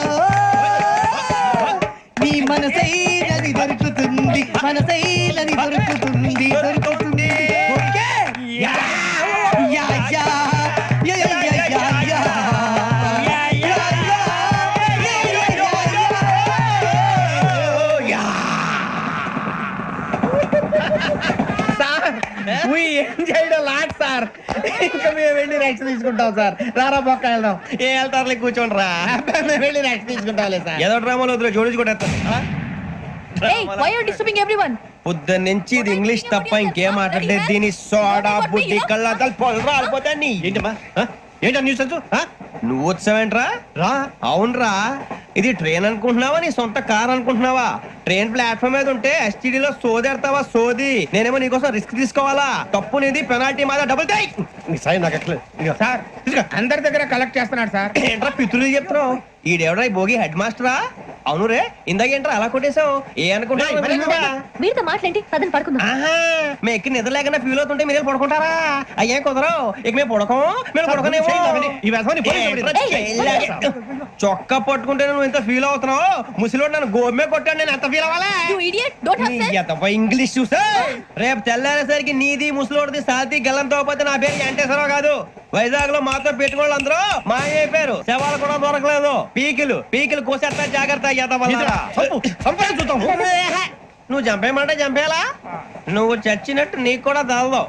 నీ మనసైనది దొరుకుతుంది, మనసైనది దొరుకుతుంది దొరుకుతుంది. Okay? Yeah yeah yeah yeah yeah yeah yeah yeah. Sir ఇంకా మేము వెళ్ళి రెక్స్ తీసుకుంటాం సార్. రారా బొక్క వెళ్దాం. ఏ వెళ్తారులే కూర్చోండి రా. మేము వెళ్ళి రెక్స్ తీసుకుంటాంలే సార్. ఏదో డ్రామాలో వద్దు జోడించుకుంటా. why are you disturbing everyone? పొద్దున్న నుంచి ఇది ఇంగ్లీష్ తప్ప ఇంకేం మాట్లాడలేదు. దీని సోడా బుద్ధి కళ్ళ పొలు రాలిపోతా. నీ ఏంటమ్మా ఏంటా న్యూస్ నువ్వు వచ్చావేంట్రా? రా అవునరా, ఇది ట్రైన్ అనుకుంటున్నావా నీ సొంత కార్ అనుకుంటున్నావా? ట్రైన్ ప్లాట్ఫామ్ మీద ఉంటే STD లో సోదేడతావా సోది. నేనేమో నీకోసం రిస్క్ తీసుకోవాలా? తప్పు నీది, పెనాల్టీ మాదా, డబుల్ టై. సార్ అందరి దగ్గర కలెక్ట్ చేస్తున్నాడు సార్. ఏంట్రా పితులు చెప్తున్నావు? ఈడెవడా భోగి హెడ్ మాస్టరా? అవును రే ఇందాకేంట్రా అలా కొట్టేశావు ఏ అనుకుంటా వీరితో మాట్లాడి పదని పడుకుందాం. మేము ఎక్కి నిద్ర లేకుండా ఫీల్ అవుతుంటే మీరు పడుకుంటారా? అయ్యే కుదరవు ఇక మేము పడకం మేము పడకనేమో. చొక్కా పట్టుకుంటే నువ్వు ఎంత ఫీల్ అవుతున్నావు? ముసలివాడు నన్ను గోమే కొట్టాడు, నేను ఎంత ఫీల్ అవ్వాలా? You idiot, don't have sense. English చూసా రేపు తెల్లారేసరికి నీది ముసలోడిది సాతి గల్లంతో పోతే నా పేరు వెంకటేశ్వరరావు కాదు. వైజాగ్ లో మాతో పెట్టుకోళ్ళు అందరూ మాయైపోయారు, శవాలు కూడా దొరకలేదు. పీకిలు కోసేస్తా జాగ్రత్త. నువ్వు చంపేయమంటే చంపేలా? నువ్వు చచ్చినట్టు నీకు కూడా తగదు.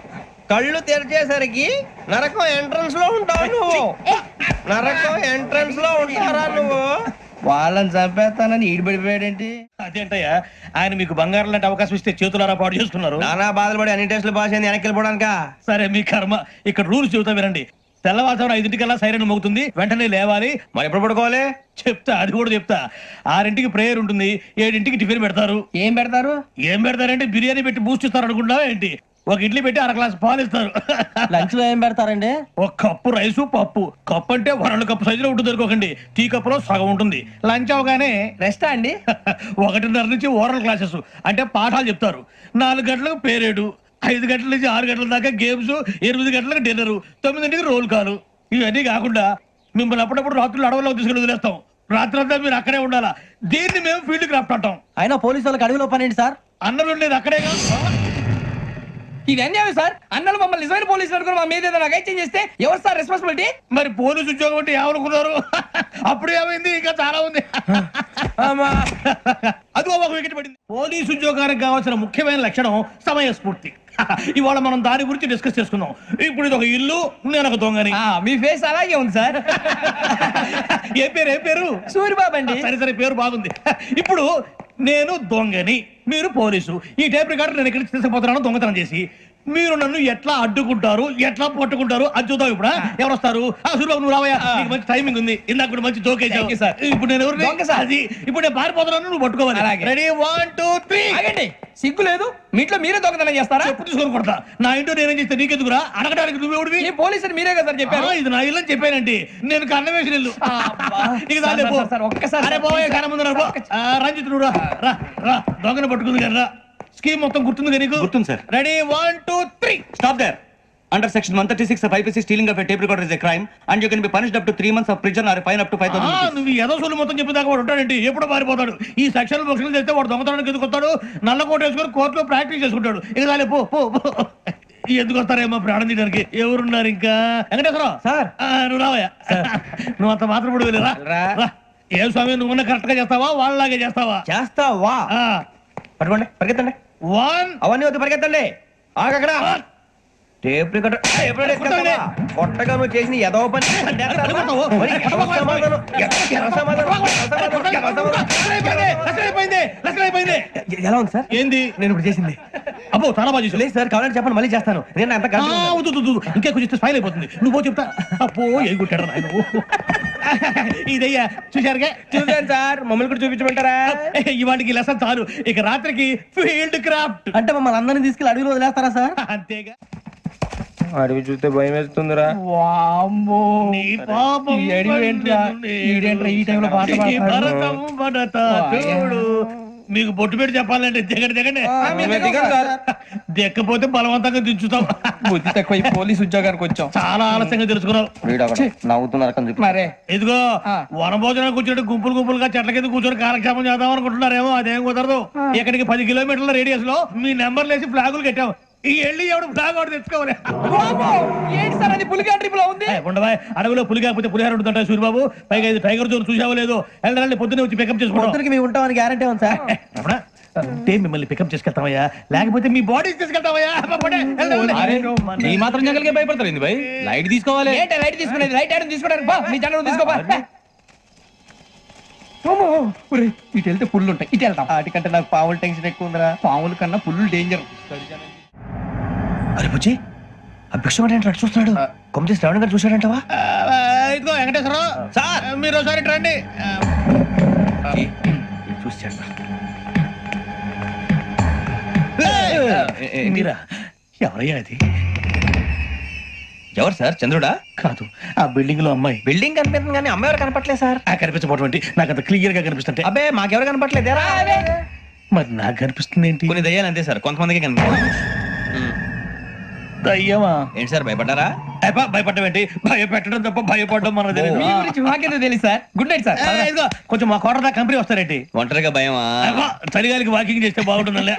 కళ్ళు తెరిచేసరికి నరకం ఎంట్రన్స్ లో ఉంటావు నువ్వు. నరకం ఎంట్రన్స్ లో ఉంటారా నువ్వు? వాళ్ళని చంపేస్తానని ఈడిపడిపోయాడేంటి? అదేంటయ్యా ఆయన మీకు బంగారం లాంటి అవకాశం ఇస్తే చేతులారా పాటు చేసుకున్నారు. నానా బాధలు పడి అన్ని టెస్టులు పాస్ అయింది, వెనక్కి వెళ్ళిపోవడానికా? సరే మీ కర్మ. ఇక్కడ రూల్స్ చెబుతా వినండి. తెల్లవారుజామున 5:00కల్లా సైరన్ మోగుతుంది, వెంటనే లేవాలి. మరి ఎప్పుడు పడుకోవాలి? చెప్తా, అది కూడా చెప్తా. 6ంటికి ప్రేయర్ ఉంటుంది, 7ంటికి టిఫిన్ పెడతారు. ఏం పెడతారు? ఏం పెడతారంటే బిర్యానీ పెట్టి బూస్ట్ ఇస్తారు అనుకుంటా ఏంటి? ఒక ఇడ్లీ పెట్టి 1/2 గ్లాస్ పాలు ఇస్తారు. లంచ్ లో ఏం పెడతారండి? ఒక కప్పు రైసు పప్పు. కప్పు అంటే 2 కప్పు సైజులో ఉంటుంది అనుకోకండి, టీ కప్పులో సగం ఉంటుంది. లంచ్ అవగానే రెస్టా అండి? 1:30 నుంచి ఓరల్ క్లాసెస్ అంటే పాఠాలు చెప్తారు. 4 గంటలకు పేరేడు, 5 గంటల నుంచి 6 గంటల దాకా గేమ్స్, 8 గంటలకు డిన్నర్, 9ంటికి రోల్ కాలు. ఇవన్నీ కాకుండా మిమ్మల్ని అప్పుడప్పుడు రాత్రులు అడవుల్లో తీసుకుని వదిలేస్తాం. రాత్రి అంతా మీరు అక్కడే ఉండాలా. దీన్ని మేము ఫీల్డ్ క్రాఫ్ట్ అంటాం. అయినా పోలీసు వాళ్ళకి అడవిలో పని ఏంటి సార్? అన్నలు ఉండేది అక్కడే కాదు. ఇది అన్యాయం సార్. అన్నలు మమ్మల్ని నిజమైన పోలీసులు అనుకుని మా మీద ఏదైనా నగైత్యం చేస్తే ఎవరు సార్ రెస్పాన్సిబిలిటీ? మరి పోలీసు ఉద్యోగం అంటే ఏమనుకున్నారు? అప్పుడు ఏమైంది, ఇంకా చాలా ఉంది. అది ఒక వికెట్ పడింది. పోలీసు ఉద్యోగానికి కావాల్సిన ముఖ్యమైన లక్షణం సమయస్ఫూర్తి. ఇవాళ మనం దాని గురించి డిస్కస్ చేసుకుందాం. ఇప్పుడు ఇది ఒక ఇల్లు, నేను ఒక దొంగని. మీ ఫేస్ అలాగే ఉంది సార్. ఏ పేరు? సూరిబాబు అండి. సరే పేరు బాగుంది. ఇప్పుడు నేను దొంగని, మీరు పోలీసు. ఈ టైప్ రికార్డు నేను ఎక్కడికి తీసుకుపోతున్నాను దొంగతనం చేసి. మీరు నన్ను ఎట్లా అడ్డుకుంటారు, ఎట్లా పట్టుకుంటారు అది చూద్దాం. ఇప్పుడు ఎవరు వస్తారు? సూరిబాబు నువ్వు రావయ్యా, నీకు మంచి టైమింగ్ ఉంది. ఇందాక కూడా మంచి జోక్ వేసావు సార్. ఇప్పుడు నేను ఎవరు? అది ఇప్పుడు నేను పారిపోతున్నాను, నువ్వు పట్టుకోవాలి. రెడీ 1 2 3. ఆగండి, సిగ్గు లేదు? మీ ఇంట్లో మీరే దొంగతనం చేస్తారా? ఎప్పుడు తీసుకొని కొడతా. నా ఇంట్లో నేనేం చేస్తే నీకెందుకురా? అడగడానికి నువ్వెవడివి? ఈ పోలీసులు మీరే కదా సార్ చెప్పారు. ఇది నా ఇల్లు అని చెప్పానండి. నేను కన్న వేసిన ఇల్లు. ఒక్కసారి కన్న ముందు రంజిత్ నువ్వు రా దొంగను పట్టుకుంది కదా. స్కీమ్ మొత్తం గుర్తుంది కదా నీకు? గుర్తుంది sir. Ready 1 2 3. Stop there. Under section 136 of IPC, stealing of a tape recorder is a crime and you can be punished up to 3 months of prison or a fine up to 5,000 rupees. నువ్వు ఏదో సొల్లు మొత్తం చెప్పేదాకా వాడు ఉంటాడండి. ఎప్పుడు పారిపోతాడు. ఈ సెక్షన్ బుక్స్లు చేస్తే వాడు దొంగతనానికి ఎందుకు వస్తాడు? నల్ల కోట వేసుకొని కోర్టులో ప్రాక్టీస్ చేసుకుంటాడు. ఇక చాలే పో. ఎందుకు వస్తారేమో ప్రాణం తీయడానికి. ఎవరున్నారు ఇంకా? వెంకటేశ్వరరావు సార్, నువ్వు రావయ్యా. నువ్వు అంత మాత్రం ఇప్పుడు వెళ్ళి రా. ఏ స్వామి, నువ్వు కరెక్ట్ గా చేస్తావా వాళ్ళలాగే చేస్తావా? పట్టుకోండి, పరిగెత్తండి. 1 అవన్నీ వద్దు, పరిగెత్తండి. ఆగక్కడ టేప్ రికార్డర్ కొట్టగా నువ్వు చేసిన ఎదవ పని. ఎలా ఉంది సార్? ఏంది నేను ఇప్పుడు చేసింది? అబ్బో చాలా బాగా చేసి. లేదు సార్, కావాలంటే చెప్పండి, మళ్ళీ చేస్తాను. నేను అంత ఇంకా కొంచెం స్మైల్ అయిపోతుంది. నువ్వు చెప్తా. అబ్బో ఏ కొట్టాడు ఆయన. ఇదయ్యా చూశారుగా? చూసాను సార్. మమ్మల్ని కూడా చూపించమంటారా? ఇవాటికి లెసన్ చాలు. ఇక రాత్రికి ఫీల్డ్ క్రాఫ్ట్. అంటే మమ్మల్ని అందరినీ తీసుకెళ్ళి అడవిలో వదిలేస్తారా సార్? అంతేగా. అడవి చూస్తే భయం వేస్తుందిరా. నీ పాపం ఈ టైంలో పాట భరతం భరత చూడు. మీకు బొట్టు పెట్టి చెప్పాలంటే దిగండి. దిక్కపోతే బలవంతంగా దించుతాం. బుద్ధి తక్కువ పోలీస్ ఉద్యోగానికి వచ్చాం. చాలా ఆలస్యంగా తెలుసుకున్నావు. మరే ఇదిగో వనభోజనానికి కూర్చొని గుంపులుగా చెట్ల కింద కూర్చొని కాలక్షేపం చేద్దాం అనుకుంటున్నారేమో. అదేం కుదరదు. ఇక్కడికి 10 కిలోమీటర్ల రేడియస్ లో మీ నెంబర్లు వేసి ఫ్లాగులు కట్టాం. ఈ వెళ్ళి ఎవడు ఫ్లాగ్ ఒకటి తెచ్చుకోవాలి. ఏంటి సార్ అది? పులిగా ట్రిప్ లో ఉంది. ఉండవా? అడవిలో పులి కాకపోతే పులిహార ఉంటుంటా సూరిబాబు. పైగా ఇది టైగర్ జోన్ చూసావో లేదో. వెళ్ళాలి, పొద్దున్నే వచ్చి పికప్ చేసుకుంటాం. మేము ఉంటామని గ్యారంటీ ఉంది సార్. అంటే మిమ్మల్ని పికప్ చేసుకెళ్తామయ్యా, లేకపోతే మీ బాడీ తీసుకెళ్తామయ్యా. ఈ మాత్రం జంగల్కే భయపడతారు భయ్. లైట్ తీసుకోవాలి. లైట్ తీసుకునేది లైట్ ఐరన్ తీసుకోవడానికి మీ జనం తీసుకోబా. ఇటు వెళ్తే పుల్లు ఉంటాయి, ఇటు వెళ్తాం. వాటికంటే నాకు పాములు టెన్షన్ ఎక్కువ ఉందిరా. పాముల కన్నా పుల్లు డేంజర్. అరే బుజ్జి, ఆ భిక్షం అంటే చూస్తున్నాడు. కొమ్మ చేసి శ్రావణ్ గారు చూశాడంటవా? ఇదిగో వెంకటేశ్వరరావు సార్, మీరు ఒకసారి రండి. చూశాడు. మీరా? ఎవరయ్యా అది? ఎవరు సార్ చంద్రుడా? కాదు, ఆ బిల్డింగ్ లో అమ్మాయి. బిల్డింగ్ కనిపిస్తుంది కానీ అమ్మాయి ఎవరు కనపట్లేదు సార్. ఆ కనిపించబోటువంటి నాకు అంత క్లియర్ గా కనిపిస్తుంటే అబ్బే మాకెవరు కనపట్లేదేరా? మరి నాకు కనిపిస్తుంది ఏంటి? కొన్ని దయ్యాలు అంతే సార్, కొంతమందికి కనిపిస్తుంది. దయ్యమా? ఏంటి సార్ భయపడ్డారా? భయపడడం ఏంటి? భయపెట్టడం తప్ప భయపడడం మనకు తెలియదు. మీ గురించి మాకేదో తెలుసు సార్. Good night sir. ఇదిగో, కొంచెం మా కోట దాకా కంపెనీ వస్తారేంటి? ఒంటరిగా భయమా? చలిగాలికి వాకింగ్ చేస్తే బాగుంటుందిలే.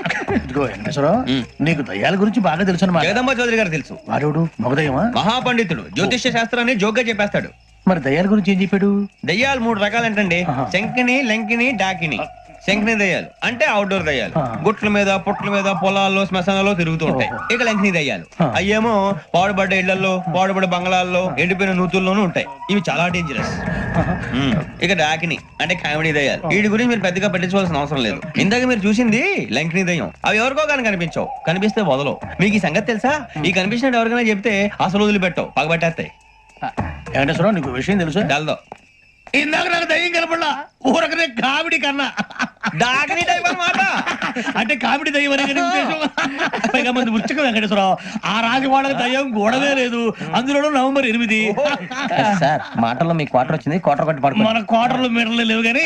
ఇదిగో వెంకటేశ్వరరావు, నీకు దయ్యాల గురించి బాగా తెలుసు అన్నమాట. జగదంబ చౌదరి గారు తెలుసు. వాడు మగదయ్యమా? మహాపండితుడు, జ్యోతిష్య శాస్త్రాన్ని జోగ్గా చెప్పేస్తాడు. మరి దయ్యాల గురించి ఏం చెప్పాడు? దయ్యాలు 3 రకాలంటండి. శంకిని, లంకిని, డాకిని. శంకిని దయ్యాలు అంటే అవుట్డోర్ దయ్యాలు, గుట్ల మీద పుట్ల మీద పొలాల్లో శ్మశానాల్లో తిరుగుతూ ఉంటాయి. ఇక లంకిని దయ్యాలు అయ్యేమో పాడుబడ్డ ఇళ్లలో, పాడుబడ్డ బంగ్లాల్లో, ఎండిపోయిన నూతుల్లోనూ ఉంటాయి. ఇవి చాలా డేంజరస్. ఇక డాకిని అంటే కామెడీ దయ్యాలు. వీటి గురించి మీరు పెద్దగా పట్టించుకోవాల్సిన అవసరం లేదు. ఇందాక మీరు చూసింది లంకిని దయ్యం. అవి ఎవరికో కానీ కనిపించవు, కనిపిస్తే వదలవు. మీకు ఈ సంగతి తెలుసా? ఈ కనిపించినట్టు ఎవరికైనా చెప్తే అసలు వదిలిపెట్టవు, పగబట్టేస్తాయి. వెంకటేశ్వరరావు, నీకు విషయం తెలుసు? డల్దో ఇందాక నాకు దయ్యం కనపడలా, ఊరకనే కామెడీ కన్నా. డాకిని టైప్ అన్నమాట. అంటే కామెడీ దయ్యం అనే కదా ఉద్దేశం. పైగా మంది ఉచ్చక వెంకటేశ్వరరావు, ఆ రాజు వాళ్ళకి దయ్యం గొడవే లేదు. అందులోనూ నవంబర్ 8. సార్ మాటల్లో మీ క్వార్టర్ వచ్చింది, క్వార్టర్ కొట్టి పడుకో. మన కోటర్లు మీటర్లు లేవు కానీ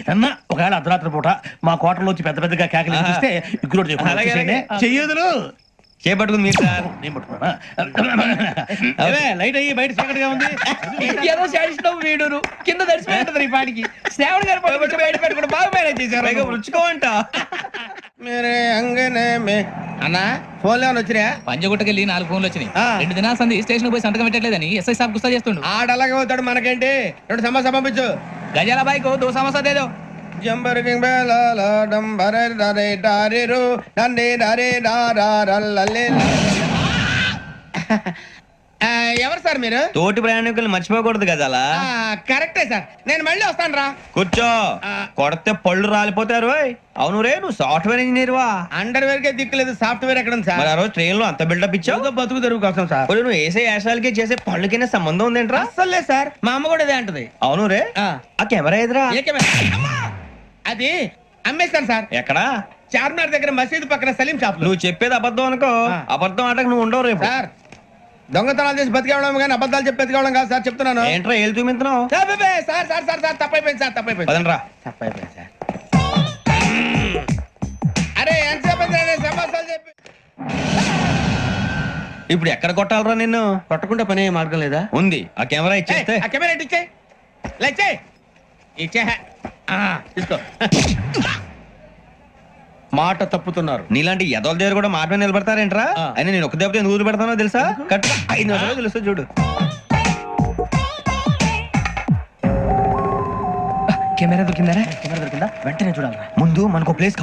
ఏదన్నా ఒకవేళ అర్ధరాత్రి పూట మా కోటర్లో వచ్చి పెద్ద పెద్దగా కేకలు ఇస్తే ఇగ్గురు అలాగే, అలాగే. చెయ్యదులు చేపట్టుకుంది మీరు సార్. నేను పట్టుకున్నా. ఏవే, లైట్ అయ్యి బయట చీకటిగా ఉంది. ఏదో శాడిస్తున్నావు వీడును కింద దర్శనం ఈ పాటికి శ్రావణ్ గారు పట్టుకొచ్చి బయట పెట్టుకుంటే బాగా మేనేజ్ చేశారు. పైగా రుచుకోవంట. మేరే అంగనే మే అన్నా ఫోన్లో వచ్చినా పంజగుట్టకెళ్ళి 4 ఫోన్లు వచ్చినాయి. 2 దినాల సంది స్టేషన్ పోయి సంతకం పెట్టలేదని ఎస్ఐ సాబ్ గుస్తా చేస్తుండు. ఆడలాగే పోతాడు, మనకేంటి? 2 సమస్య పంపించు. గజాల బైక్ 2 సమస్య దేదో. జంబరకింగ్ బేలాల డంబరే డరే డారిరు డండే డరే డారల్లలే. ఎవరు సార్ మీరు? తోటి ప్రయాణికులు మర్చిపోకూడదు గజాలా. కరెక్టే సార్, నేను మళ్ళీ వస్తాను రా. కూర్చో, కొడితే పళ్ళు రాలిపోతారు. అవును రే, నువ్వు సాఫ్ట్వేర్ ఇంజనీర్ వా? అండర్వేర్ కే దిక్కులేదు, సాఫ్ట్వేర్ ఎక్కడ ఉంది సార్? మరి ఆ రోజు ట్రైన్ లో అంత బిల్డప్ ఇచ్చావు. బతుకు తెరుగు కోసం సార్. మరి నువ్వు వేసే యాశాలకి చేసే పళ్ళకైనా సంబంధం ఉందేంట్రా? అస్సలు లేదు సార్, మా అమ్మ కూడా అదే అంటది. అవును రే, ఆ కెమెరా ఎదురా? అది అమ్మేస్తాను సార్. ఎక్కడా? చార్మినార్ దగ్గర మసీదు పక్కన సలీం షాప్ లో. నువ్వు చెప్పేది అబద్ధం అనుకో, అబద్ధం ఆటకు నువ్వు ఉండవు రేపు. సార్, దొంగతనాలు చేసి బతికేవడం కానీ అబద్ధాలు చెప్పి బతికేవడం కాదు సార్, చెప్తున్నాను. ఏంట్రా ఏళ్ళు చూపించినావు? Sir sir sir sir sir తప్పైపోయింది సార్, తప్పైపోయింది. పదండ్రా. తప్పైపోయింది సార్. అరే ఎంతసేపు సమాసాలు చెప్పి ఇప్పుడు ఎక్కడ కొట్టాలరా నిన్ను? కొట్టకుండా పని అయ్యే మార్గం లేదా? ఉంది, ఆ కెమెరా ఇచ్చేస్తే. ఆ కెమెరా ఇచ్చే ఇచ్చే ఇచ్చే తీసుకో. మాట తప్పుతున్నారు. నీలాంటి ఎదల దగ్గర కూడా మాట మీద నిలబడతారేంట్రా? అయినా నేను ఒక దెబ్బతో ఎందుకు పెడతానో తెలుసా? కట్ 5 నిమిషాలు తెలుస్తా చూడు. కెమెరా దొరికిందా? కెమెరా దొరికిందా? వెంటనే చూడాలి. ముందు మనకు ప్లేస్